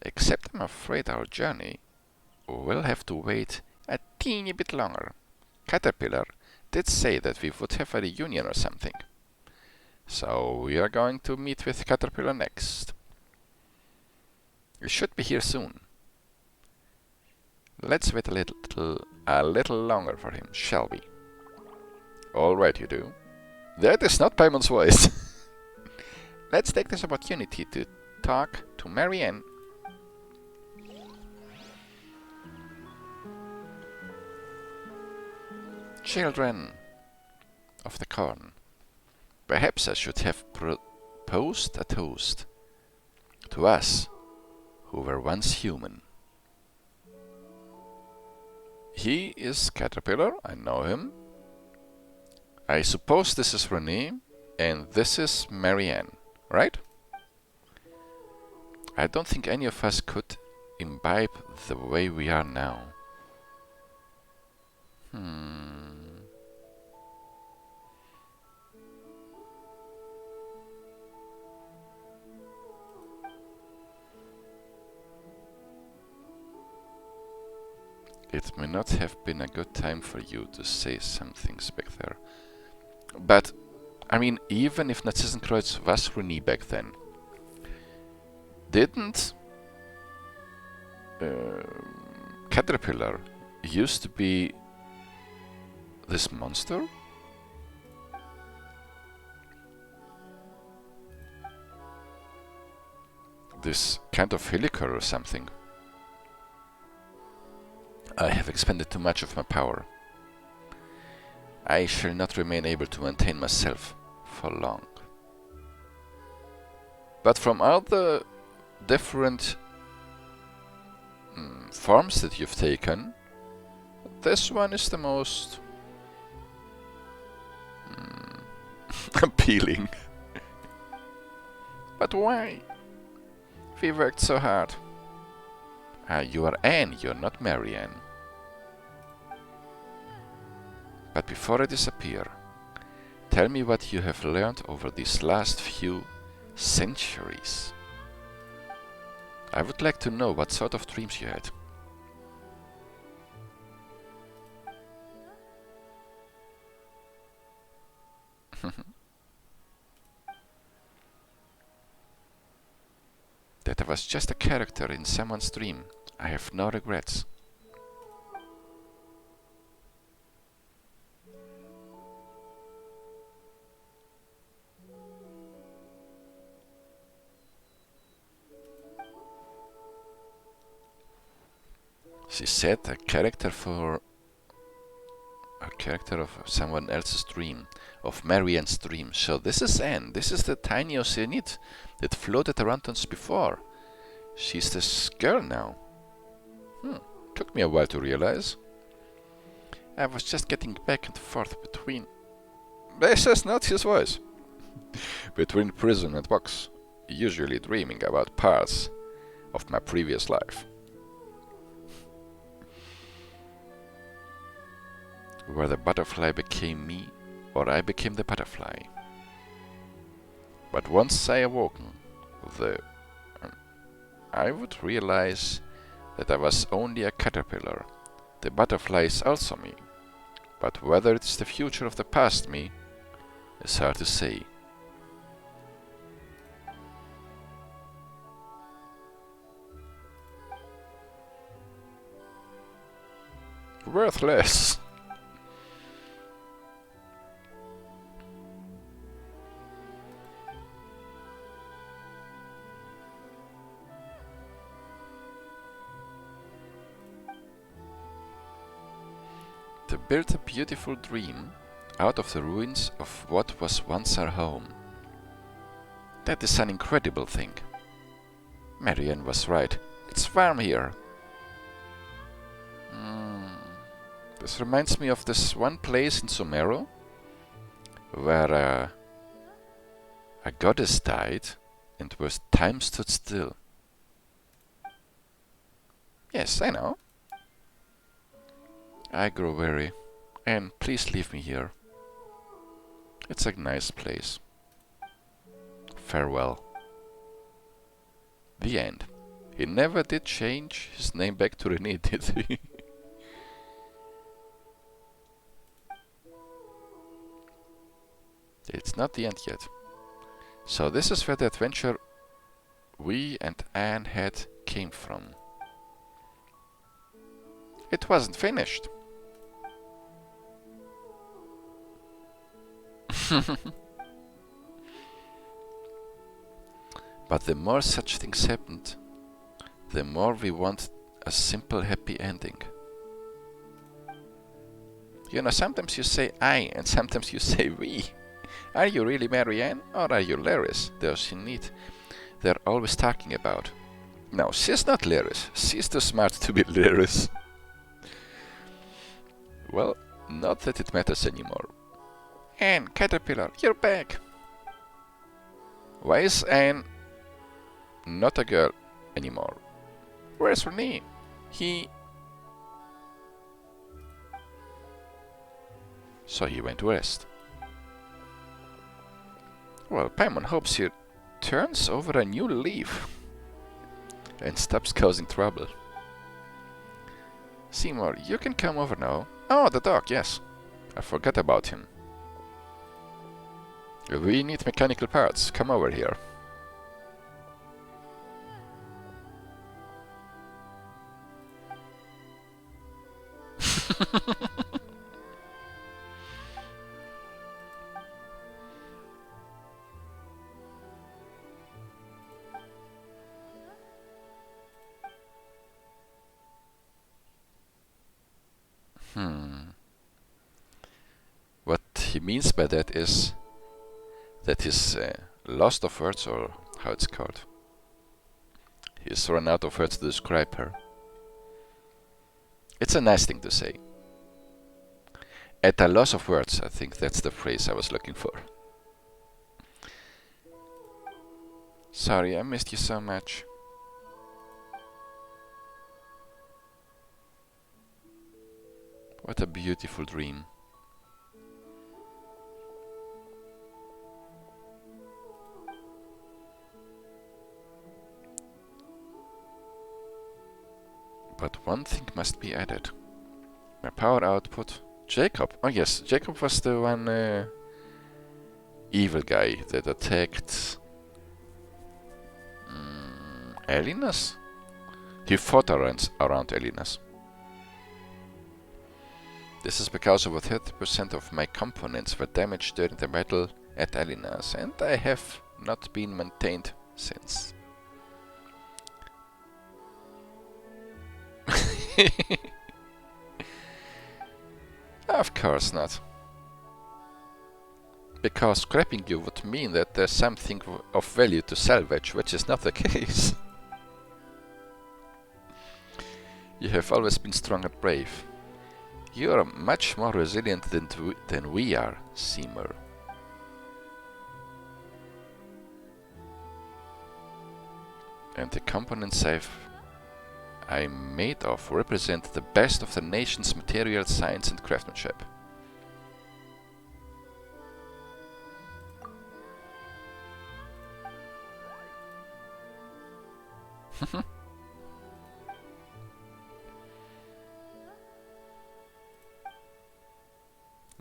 Except I'm afraid our journey will have to wait a teeny bit longer. Caterpillar did say that we would have a reunion or something. So we are going to meet with Caterpillar next. We should be here soon. Let's wait a little longer for him, shall we? Alright, you do. That is not Paimon's voice. Let's take this opportunity to talk to Marianne. Children of the corn, perhaps I should have proposed a toast to us who were once human. He is Caterpillar, I know him. I suppose this is Renee, and this is Marianne, right? I don't think any of us could imbibe the way we are now. It may not have been a good time for you to say some things back there. But, I mean, even if Narcissenkreuz was Renee back then, didn't Caterpillar used to be this monster? This kind of helicar or something. I have expended too much of my power. I shall not remain able to maintain myself for long. But from all the different forms that you've taken, this one is the most appealing. But why? We worked so hard. You are Anne, you're not Marianne. But before I disappear, tell me what you have learned over these last few centuries. I would like to know what sort of dreams you had. That I was just a character in someone's dream. I have no regrets. She said a character of someone else's dream, of Marianne's dream. So this is Anne. This is the tiny Oceanid that floated around us before. She's this girl now. Took me a while to realize. I was just getting back and forth between... This is not his voice. Between prison and box, usually dreaming about parts of my previous life. Where the butterfly became me, or I became the butterfly. But once I awoken, I would realize that I was only a caterpillar. The butterfly is also me. But whether it's the future of the past me, is hard to say. Worthless. To build a beautiful dream out of the ruins of what was once our home. That is an incredible thing. Marianne was right. It's warm here. This reminds me of this one place in Sumeru where a goddess died and where time stood still. Yes, I know. I grow weary, and please leave me here. It's a nice place. Farewell. The end. He never did change his name back to René, did he? It's not the end yet. So this is where the adventure we and Anne had came from. It wasn't finished. But the more such things happened, the more we want a simple happy ending. You know, sometimes you say I and sometimes you say we. Are you really Marianne or are you Laris? Those you need. They're always talking about. No, she's not Laris. She's too smart to be Laris. Well, not that it matters anymore. Anne, Caterpillar, you're back. Why is Anne not a girl anymore? Where's René? So he went west. Well, Paimon hopes he turns over a new leaf and stops causing trouble. Seymour, you can come over now. Oh, the dog, yes. I forgot about him. We need mechanical parts. Come over here. What he means by that is that he's lost of words, or how it's called. He's run out of words to describe her. It's a nice thing to say. At a loss of words, I think that's the phrase I was looking for. Sorry, I missed you so much. What a beautiful dream. But one thing must be added. My power output. Jacob. Oh yes, Jacob was the one evil guy that attacked Elinas? He fought around Elinas. This is because over 30% of my components were damaged during the battle at Elinas, and I have not been maintained since. Of course not. Because scrapping you would mean that there's something of value to salvage, which is not the case. You have always been strong and brave. You are much more resilient than we are, Seymour. And the components I'm made of represent the best of the nation's material science and craftsmanship.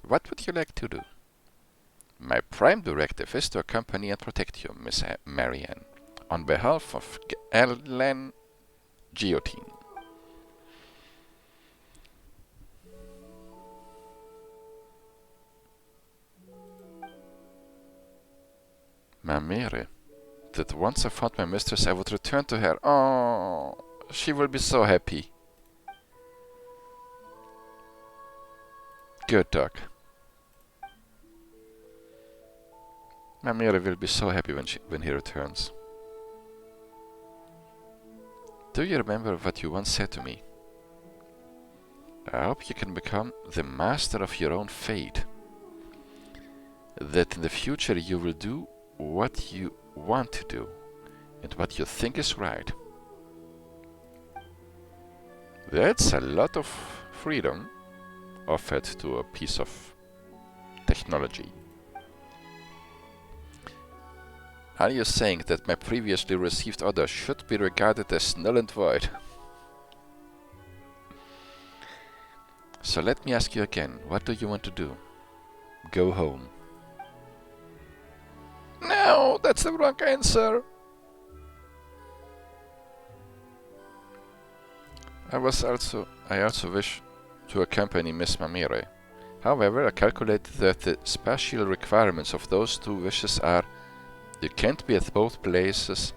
What would you like to do? My prime directive is to accompany and protect you, Miss Marianne, on behalf of Ellen Guillotine. Ma mere, that once I found my mistress I would return to her. Oh, she will be so happy. Good dog. Ma mere will be so happy when he returns. Do you remember what you once said to me? I hope you can become the master of your own fate. That in the future you will do what you want to do and what you think is right. That's a lot of freedom offered to a piece of technology. Are you saying that my previously received order should be regarded as null and void? So let me ask you again, what do you want to do? Go home. No, that's the wrong answer. I also wish to accompany Miss Mamire. However, I calculated that the spatial requirements of those two wishes are you can't be at both places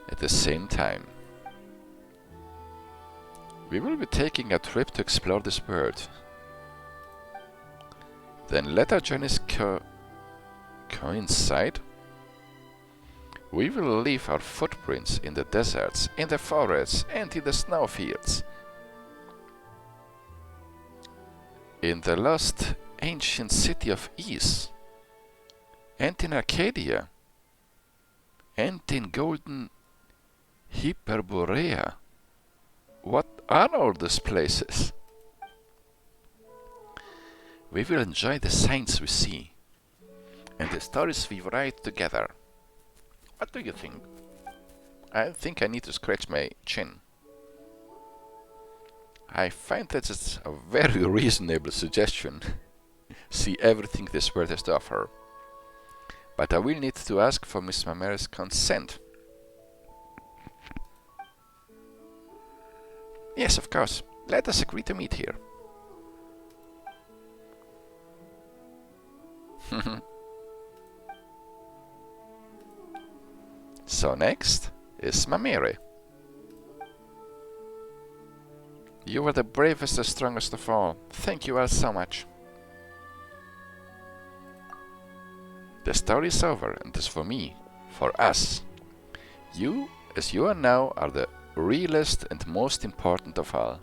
at the same time. We will be taking a trip to explore this world. Then let our journeys coincide. We will leave our footprints in the deserts, in the forests, and in the snowfields. In the lost ancient city of Ys, and in Arcadia, and in golden Hyperborea. What are all these places? We will enjoy the signs we see, and the stories we write together. What do you think? I think I need to scratch my chin. I find that it's a very reasonable suggestion. See everything this world has to offer. But I will need to ask for Miss Mamire's consent. Yes, of course. Let us agree to meet here. So next is Mamire. You were the bravest and strongest of all. Thank you all so much. The story is over, and is for me, for us. You, as you are now, are the realest and most important of all.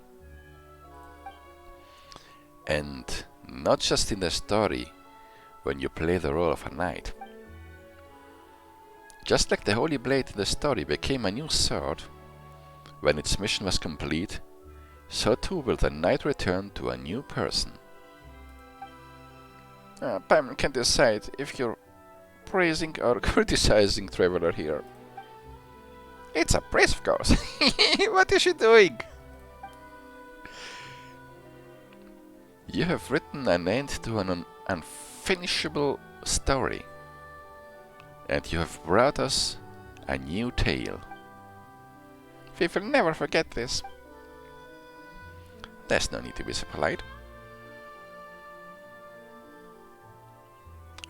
And not just in the story, when you play the role of a knight. Just like the Holy Blade in the story became a new sword when its mission was complete, so too will the knight return to a new person. Paimon can't decide if you're praising or criticizing Traveler here. It's a praise, of course. What is she doing? You have written an end to an unfinishable story, and you have brought us a new tale. We will never forget this. There's no need to be so polite.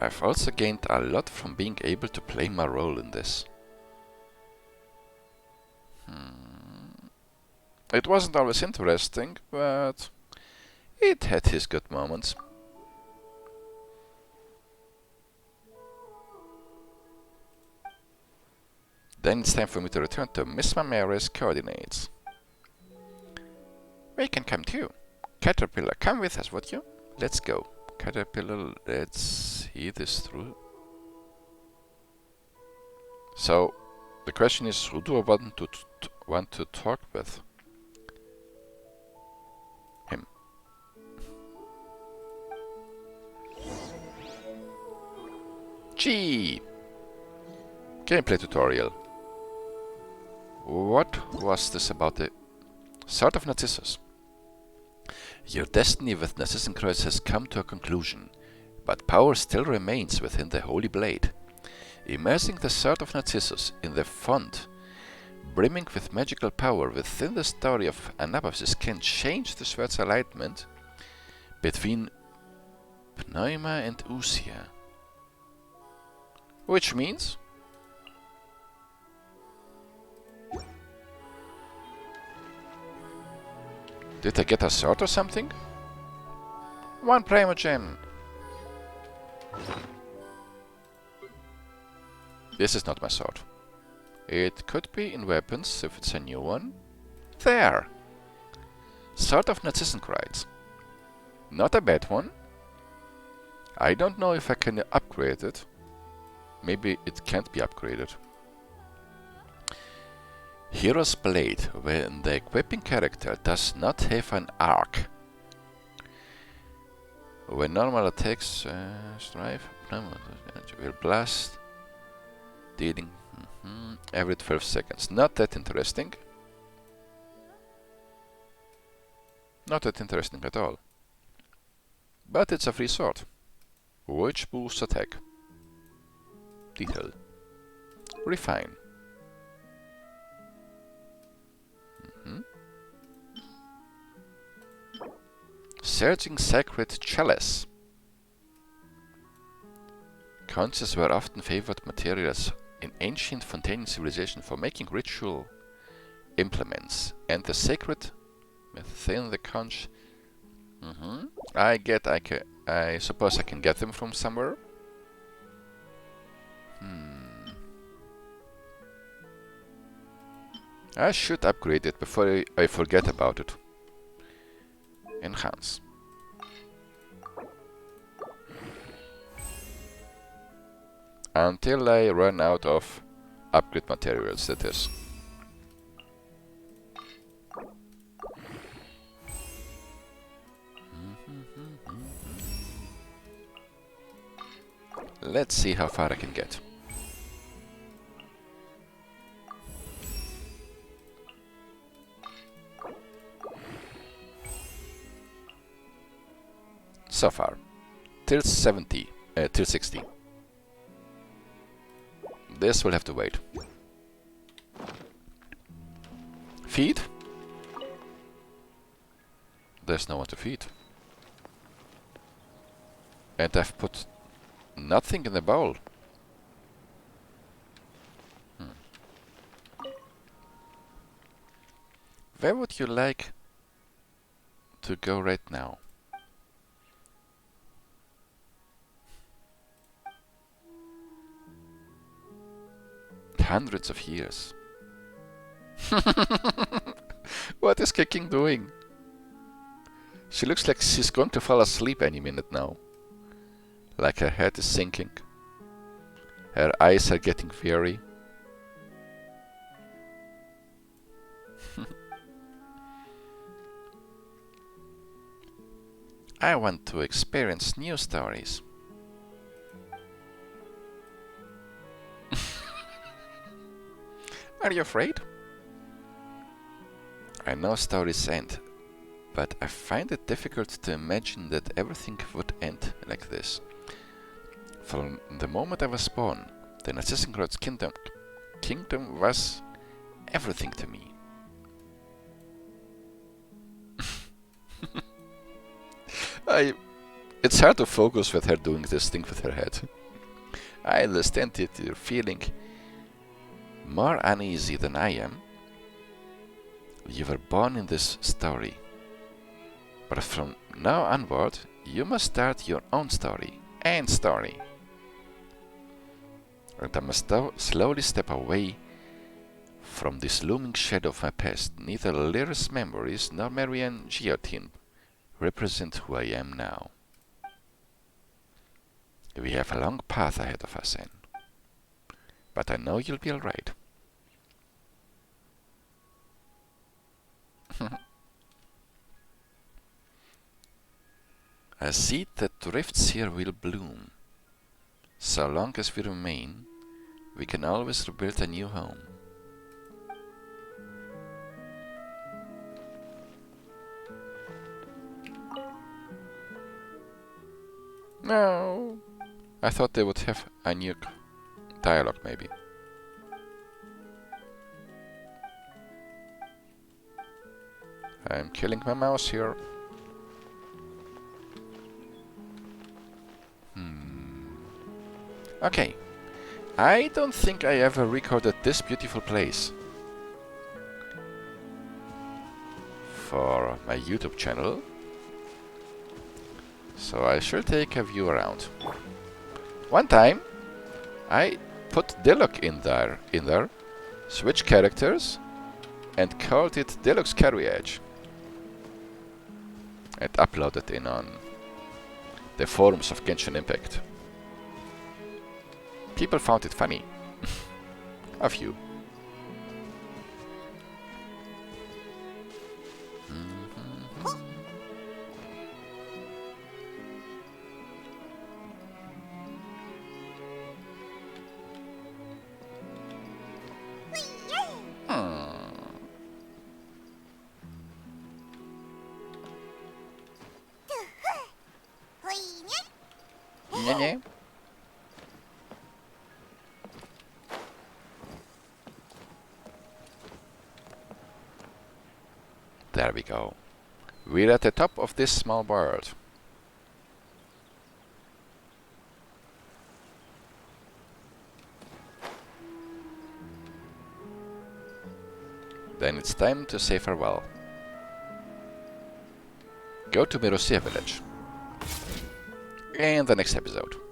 I've also gained a lot from being able to play my role in this. It wasn't always interesting, but it had his good moments. Then it's time for me to return to Miss Mamire's coordinates. We can come too. Caterpillar, come with us, would you? Let's go. Caterpillar, let's see this through. So, the question is, who do I want to talk with? Him. Gee! Gameplay tutorial. What was this about the Sword of Narcissus? Your destiny with Narcissenkreuz has come to a conclusion, but power still remains within the Holy Blade. Immersing the Sword of Narcissus in the font, brimming with magical power within the story of Annapausis, can change the sword's alignment between Pneuma and Usia. Which means... Did I get a sword or something? One Primogen! This is not my sword. It could be in weapons if it's a new one. There! Sword of Narcissenkreuz. Not a bad one. I don't know if I can upgrade it. Maybe it can't be upgraded. Hero's Blade, when the equipping character does not have an arc. When normal attacks strive, will blast Dealing every 12 seconds. Not that interesting. Not that interesting at all. But it's a free sword, which boosts attack. Detail. Refine. Surging Sacred Chalice. Conches were often favored materials in ancient Fontanian civilization for making ritual implements, and the sacred within the conch. I suppose I can get them from somewhere. I should upgrade it before I forget about it. Enhance. Until I run out of upgrade materials, that is. Let's see how far I can get. So far, till 60. This will have to wait. Feed? There's no one to feed. And I've put nothing in the bowl. Where would you like to go right now? Hundreds of years. What is Kicking doing? She looks like she's going to fall asleep any minute now. Like her head is sinking. Her eyes are getting weary. I want to experience new stories. Are you afraid? I know stories end, but I find it difficult to imagine that everything would end like this. From the moment I was born, the Narcissengroth's kingdom was everything to me. It's hard to focus with her doing this thing with her head. I understand that you're feeling more uneasy than I am. You were born in this story. But from now onward, you must start your own story and story. And I must slowly step away from this looming shadow of my past. Neither Lyra's memories nor Marianne Guillotine represent who I am now. We have a long path ahead of us, Anne. But I know you'll be alright. A seed that drifts here will bloom. So long as we remain, we can always rebuild a new home. No. I thought they would have a new dialogue, maybe. I'm killing my mouse here. Okay. I don't think I ever recorded this beautiful place for my YouTube channel. So I shall take a view around. One time I put Diluc in there, switch characters, and called it Diluc's Carriage. And uploaded in on the forums of Genshin Impact. People found it funny. A few. Nye. There we go. We're at the top of this small world. Then it's time to say farewell. Go to Mirosia village in the next episode.